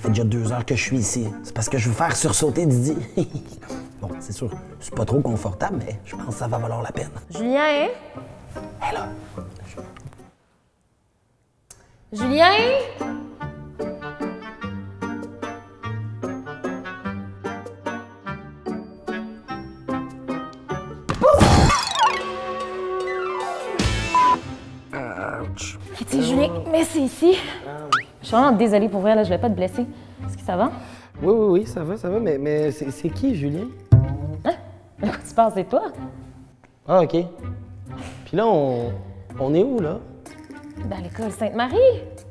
fait déjà 2 heures que je suis ici. C'est parce que je veux faire sursauter Didi. Bon, c'est sûr, c'est pas trop confortable, mais je pense que ça va valoir la peine. Julien? Hé là! Julien? Ouch. Ok, Julien, mais c'est ici. Je suis vraiment désolée pour vrai, là, je vais pas te blesser. Est-ce que ça va? Oui, ça va, mais c'est qui, Julien? Hein? De quoi tu penses, c'est toi? Ah, OK. Puis là, on est où, là? Dans l'école Sainte-Marie,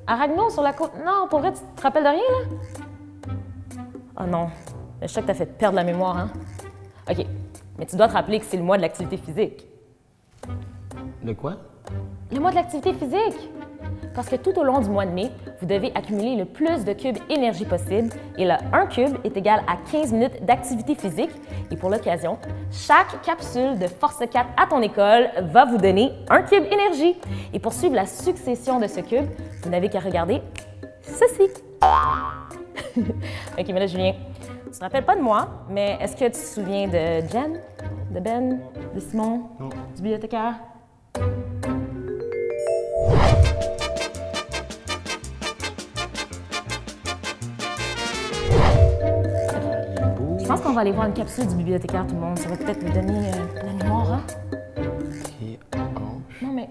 à Ragno, sur la côte. Non, pour vrai, tu te rappelles de rien, là? Oh non, je sais que t'as fait perdre la mémoire, hein? OK, mais tu dois te rappeler que c'est le mois de l'activité physique. De quoi? Le mois de l'activité physique! Parce que tout au long du mois de mai, vous devez accumuler le plus de cubes énergie possible. Et là, un cube est égal à 15 minutes d'activité physique. Et pour l'occasion, chaque capsule de Force 4 à ton école va vous donner un cube énergie. Et pour suivre la succession de ce cube, vous n'avez qu'à regarder ceci. OK, mais là, Julien, tu te rappelles pas de moi, mais est-ce que tu te souviens de Jen, de Ben, de Simon, Non. du bibliothécaire? Je pense qu'on va aller voir une capsule du bibliothécaire, tout le monde. Ça va peut-être nous donner la mémoire, hein? Qui hanche? Non, mais...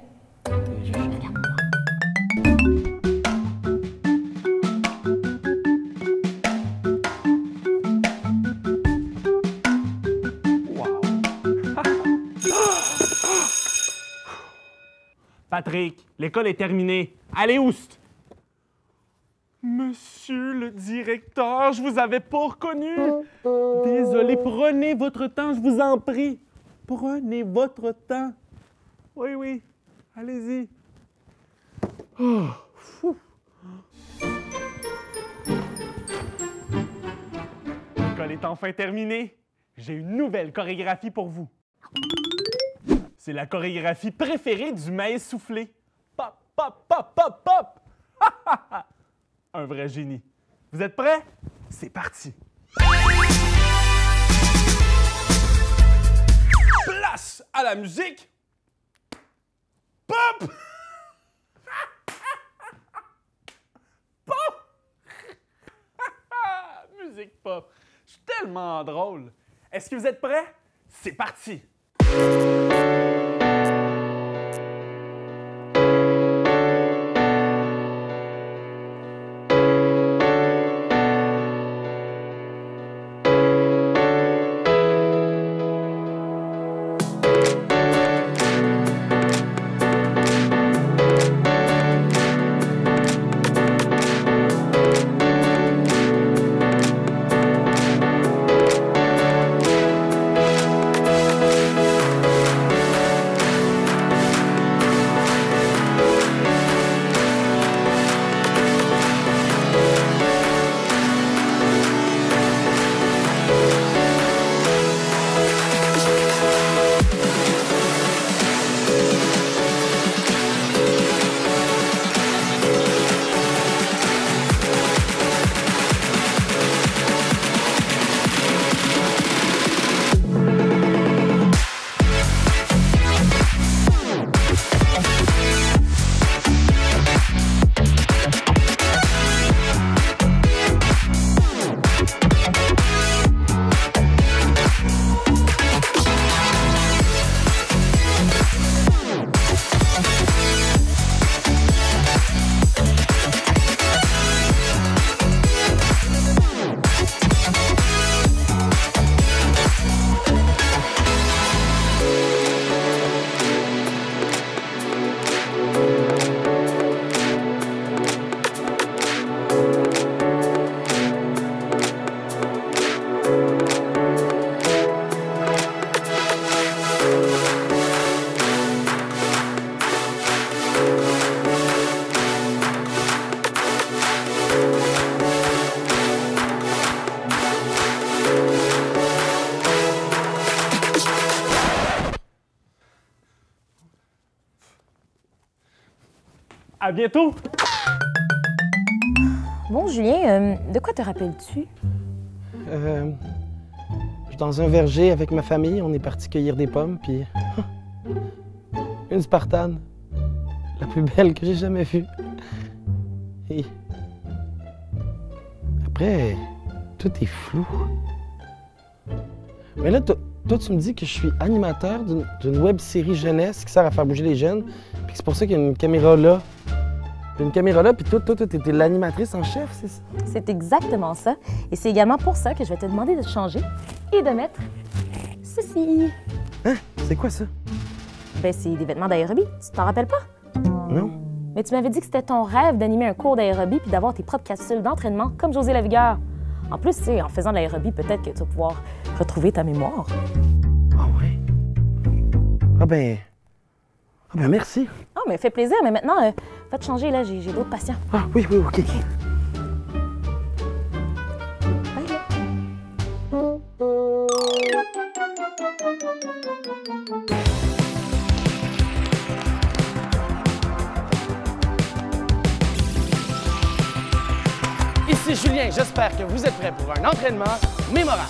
Patrick, l'école est terminée. Allez, oust! Monsieur le directeur, je vous avais pas reconnu. Désolé, prenez votre temps, je vous en prie. Prenez votre temps. Oui, allez-y. Oh, fou. L'école est enfin terminée. J'ai une nouvelle chorégraphie pour vous. C'est la chorégraphie préférée du maïs soufflé. Pop, pop, pop, pop, pop! Un vrai génie. Vous êtes prêts? C'est parti! Place à la musique! Pop! Pop! Musique pop. Je suis tellement drôle. Est-ce que vous êtes prêts? C'est parti! À bientôt! Bon, Julien, de quoi te rappelles-tu? Je suis dans un verger avec ma famille, on est parti cueillir des pommes, puis une spartane, la plus belle que j'ai jamais vue. Et après, tout est flou. Mais là, toi, tu me dis que je suis animateur d'une web-série jeunesse qui sert à faire bouger les jeunes, puis c'est pour ça qu'il y a une caméra là. Une caméra là, puis toi, t'es l'animatrice en chef, c'est ça? C'est exactement ça. Et c'est également pour ça que je vais te demander de changer et de mettre ceci. Hein? C'est quoi ça? Ben, c'est des vêtements d'aérobie. Tu t'en rappelles pas? Non? Mais tu m'avais dit que c'était ton rêve d'animer un cours d'aérobie puis d'avoir tes propres capsules d'entraînement comme José Lavigueur. En plus, tu sais, en faisant de l'aérobie, peut-être que tu vas pouvoir retrouver ta mémoire. Ah ouais? Ah ben merci. Ah, mais fait plaisir. Mais maintenant, va te changer, là. J'ai d'autres patients. Ah oui, OK. Bye, là. Ici Julien, j'espère que vous êtes prêts pour un entraînement mémorable.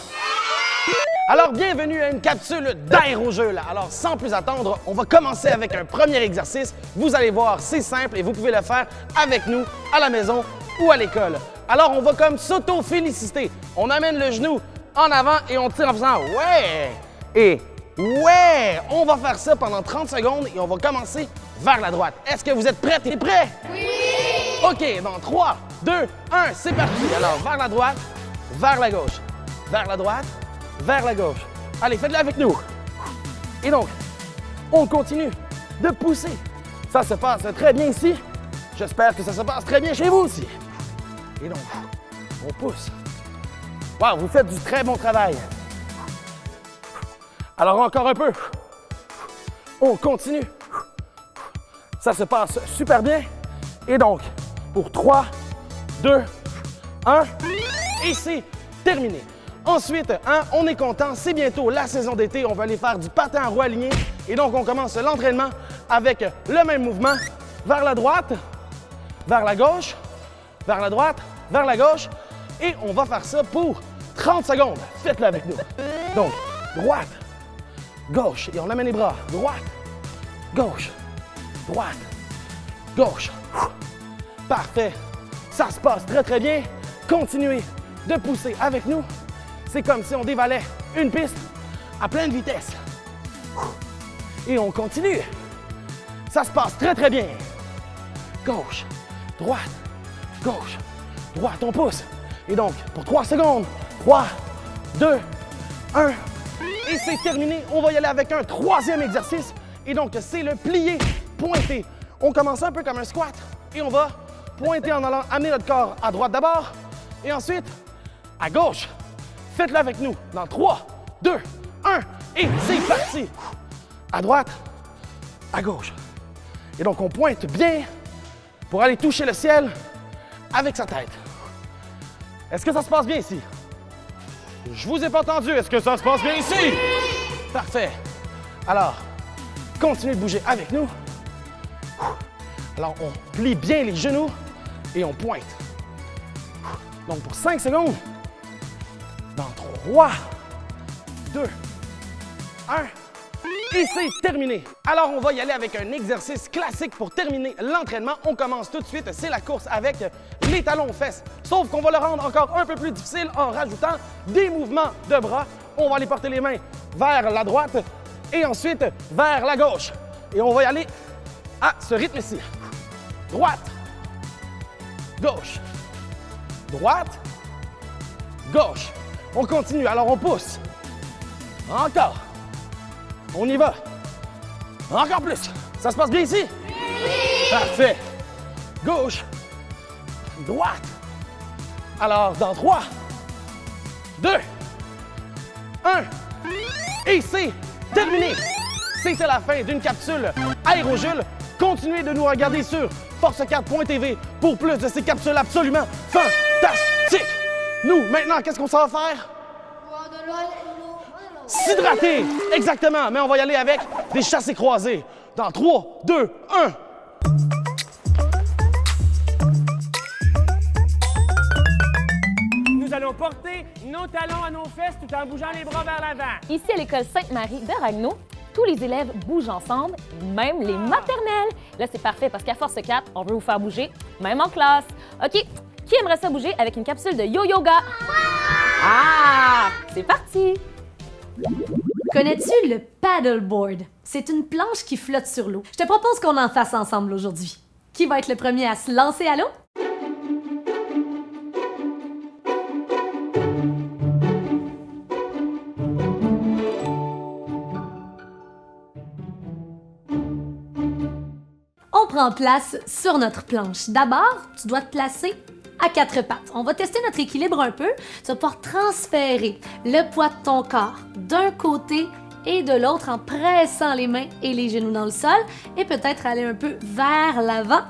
Alors, bienvenue à une capsule d'air au jeu. Alors, sans plus attendre, on va commencer avec un premier exercice. Vous allez voir, c'est simple et vous pouvez le faire avec nous, à la maison ou à l'école. Alors, on va comme s'auto-féliciter. On amène le genou en avant et on tire en faisant « ouais » et « ouais ». On va faire ça pendant 30 secondes et on va commencer vers la droite. Est-ce que vous êtes prêts? T'es prêts? Oui! OK, dans 3, 2, 1, c'est parti. Alors, vers la droite, vers la gauche, vers la droite, vers la gauche. Allez, faites-le avec nous. Et donc, on continue de pousser. Ça se passe très bien ici. J'espère que ça se passe très bien chez vous aussi. Et donc, on pousse. Wow, vous faites du très bon travail. Alors, encore un peu. On continue. Ça se passe super bien. Et donc, pour 3, 2, 1, et c'est terminé. Ensuite, on est content, c'est bientôt la saison d'été, on va aller faire du patin en roue aligné. Et donc, on commence l'entraînement avec le même mouvement, vers la droite, vers la gauche, vers la droite, vers la gauche. Et on va faire ça pour 30 secondes. Faites-le avec nous. Donc, droite, gauche, et on amène les bras. Droite, gauche, droite, gauche. Parfait. Ça se passe très, très bien. Continuez de pousser avec nous. C'est comme si on dévalait une piste à pleine vitesse. Et on continue. Ça se passe très, très bien. Gauche, droite, gauche, droite. On pousse. Et donc, pour 3 secondes, 3, 2, 1. Et c'est terminé. On va y aller avec un troisième exercice. Et donc, c'est le plié pointé. On commence un peu comme un squat. Et on va pointer en allant amener notre corps à droite d'abord. Et ensuite, à gauche. Faites-le avec nous. Dans 3, 2, 1. Et c'est parti. À droite, à gauche. Et donc, on pointe bien pour aller toucher le ciel avec sa tête. Est-ce que ça se passe bien ici? Je vous ai pas entendu. Est-ce que ça se passe bien ici? Parfait. Alors, continuez de bouger avec nous. Alors, on plie bien les genoux et on pointe. Donc, pour 5 secondes, dans 3, 2, 1, et c'est terminé. Alors, on va y aller avec un exercice classique pour terminer l'entraînement. On commence tout de suite, c'est la course avec les talons aux fesses. Sauf qu'on va le rendre encore un peu plus difficile en rajoutant des mouvements de bras. On va aller porter les mains vers la droite et ensuite vers la gauche. Et on va y aller à ce rythme-ci. Droite, gauche, droite, gauche. On continue, alors on pousse. Encore. On y va. Encore plus. Ça se passe bien ici? Oui! Parfait. Gauche, droite. Alors, dans 3, 2, 1, et c'est terminé. C'était la fin d'une capsule Aérogule. Continuez de nous regarder sur force4.tv pour plus de ces capsules absolument fantastiques. Nous, maintenant, qu'est-ce qu'on s'en va faire? S'hydrater! Exactement, mais on va y aller avec des chassés croisés. Dans 3, 2, 1. allons porter nos talons à nos fesses tout en bougeant les bras vers l'avant. Ici, à l'école Sainte-Marie de Ragno, tous les élèves bougent ensemble, même les maternelles. Là, c'est parfait parce qu'à Force 4, on veut vous faire bouger, même en classe. OK, qui aimerait ça bouger avec une capsule de yo-yoga? Ah! C'est parti! Connais-tu le paddleboard? C'est une planche qui flotte sur l'eau. Je te propose qu'on en fasse ensemble aujourd'hui. Qui va être le premier à se lancer à l'eau? On prend place sur notre planche. D'abord, tu dois te placer à quatre pattes. On va tester notre équilibre un peu. Tu vas pouvoir transférer le poids de ton corps d'un côté et de l'autre en pressant les mains et les genoux dans le sol et peut-être aller un peu vers l'avant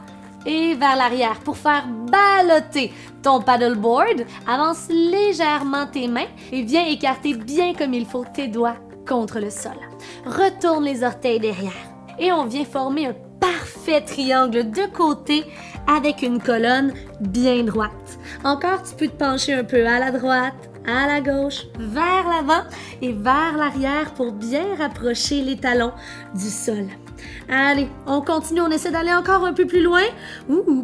et vers l'arrière pour faire balloter ton paddleboard. Avance légèrement tes mains et viens écarter bien comme il faut tes doigts contre le sol. Retourne les orteils derrière et on vient former un parfait triangle de côté avec une colonne bien droite. Encore, tu peux te pencher un peu à la droite, à la gauche, vers l'avant et vers l'arrière pour bien rapprocher les talons du sol. Allez, on continue, on essaie d'aller encore un peu plus loin.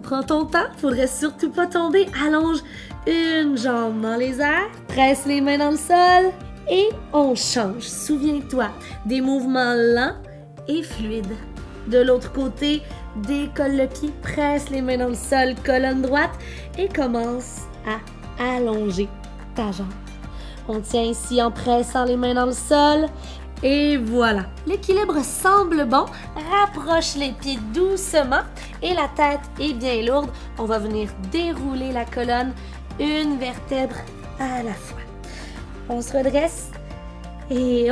Prends ton temps, faudrait surtout pas tomber. Allonge une jambe dans les airs, presse les mains dans le sol et on change. Souviens-toi, des mouvements lents et fluides. De l'autre côté, décolle le pied, presse les mains dans le sol, colonne droite et commence à allonger ta jambe. On tient ici en pressant les mains dans le sol et voilà. L'équilibre semble bon. Rapproche les pieds doucement et la tête est bien lourde. On va venir dérouler la colonne une vertèbre à la fois. On se redresse et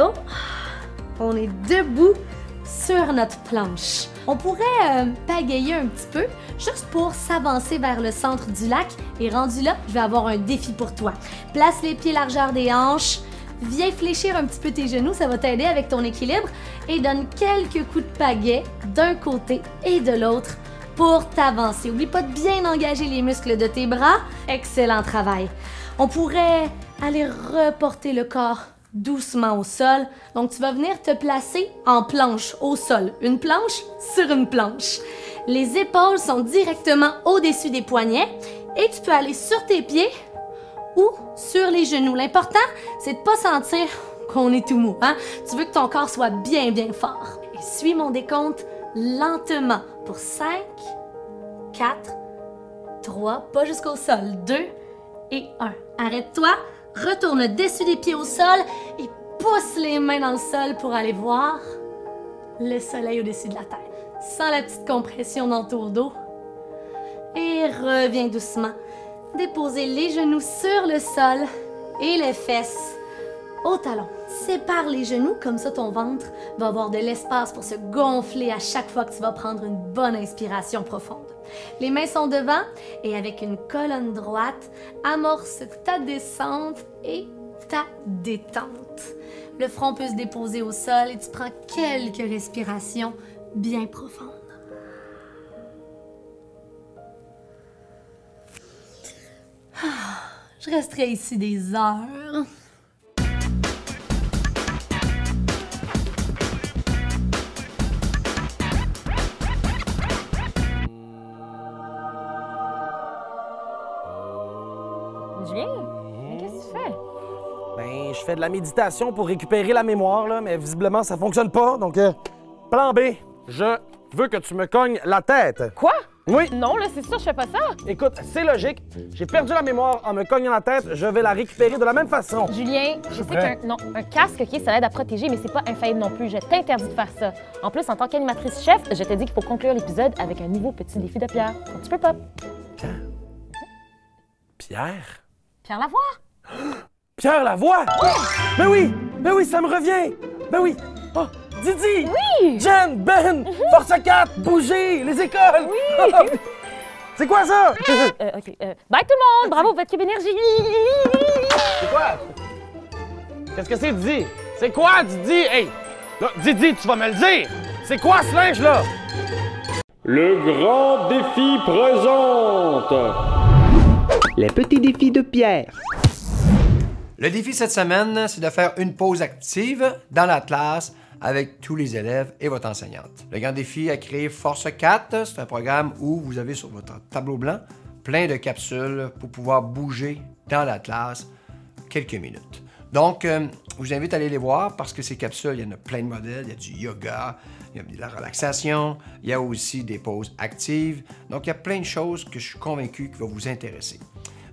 on est debout sur notre planche. On pourrait pagayer un petit peu, juste pour s'avancer vers le centre du lac. Et rendu là, je vais avoir un défi pour toi. Place les pieds largeur des hanches, viens fléchir un petit peu tes genoux, ça va t'aider avec ton équilibre. Et donne quelques coups de pagaie d'un côté et de l'autre pour t'avancer. Oublie pas de bien engager les muscles de tes bras. Excellent travail. On pourrait aller reporter le corps doucement au sol. Donc, tu vas venir te placer en planche au sol. Une planche sur une planche. Les épaules sont directement au-dessus des poignets et tu peux aller sur tes pieds ou sur les genoux. L'important, c'est de ne pas sentir qu'on est tout mou. Hein? Tu veux que ton corps soit bien, bien fort. Et suis mon décompte lentement pour 5, 4, 3, pas jusqu'au sol, 2 et 1. Arrête-toi. Retourne dessus des pieds au sol et pousse les mains dans le sol pour aller voir le soleil au-dessus de la tête. Sens la petite compression dans ton dos. Et reviens doucement. Déposer les genoux sur le sol et les fesses au talon. Sépare les genoux, comme ça ton ventre va avoir de l'espace pour se gonfler à chaque fois que tu vas prendre une bonne inspiration profonde. Les mains sont devant et avec une colonne droite, amorce ta descente et ta détente. Le front peut se déposer au sol et tu prends quelques respirations bien profondes. Je resterai ici des heures. Julien, mais qu'est-ce que tu fais? Ben, je fais de la méditation pour récupérer la mémoire, là, mais visiblement, ça fonctionne pas. Donc, plan B, je veux que tu me cognes la tête. Quoi? Oui. Non, là, c'est sûr, je fais pas ça. Écoute, c'est logique. J'ai perdu la mémoire en me cognant la tête. Je vais la récupérer de la même façon. Julien, je sais qu'un casque, OK, ça aide à protéger, mais c'est pas infaillible non plus. Je t'interdis de faire ça. En plus, en tant qu'animatrice-chef, je te dis qu'il faut conclure l'épisode avec un nouveau petit défi de Pierre. Un petit peu pop. Pierre? Pierre Lavoie? Pierre Lavoie? Ben oui, ça me revient. Ben oui. Oh, Didi! Oui! Jen, Ben, Force 4, bouger, les écoles! Oui! C'est quoi ça? OK. Bye tout le monde! Bravo, votre Cube Énergie! C'est quoi? Qu'est-ce que c'est, Didi? C'est quoi, Didi? Hey! Là, Didi, tu vas me le dire! C'est quoi ce linge-là? Le grand défi présente Les petits défis de Pierre. Le défi cette semaine, c'est de faire une pause active dans la classe avec tous les élèves et votre enseignante. Le grand défi a créé Force 4. C'est un programme où vous avez sur votre tableau blanc plein de capsules pour pouvoir bouger dans la classe quelques minutes. Donc, je vous invite à aller les voir parce que ces capsules, il y en a plein de modèles. Il y a du yoga, il y a de la relaxation, il y a aussi des pauses actives. Donc, il y a plein de choses que je suis convaincu qui vont vous intéresser.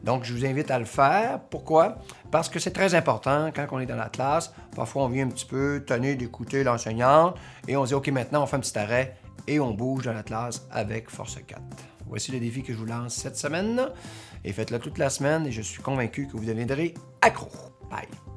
Donc, je vous invite à le faire. Pourquoi? Parce que c'est très important quand on est dans la classe. Parfois, on vient un petit peu tonner d'écouter l'enseignante et on se dit, OK, maintenant, on fait un petit arrêt et on bouge dans la classe avec Force 4. Voici le défi que je vous lance cette semaine. Et faites-le toute la semaine et je suis convaincu que vous deviendrez accro. Bye!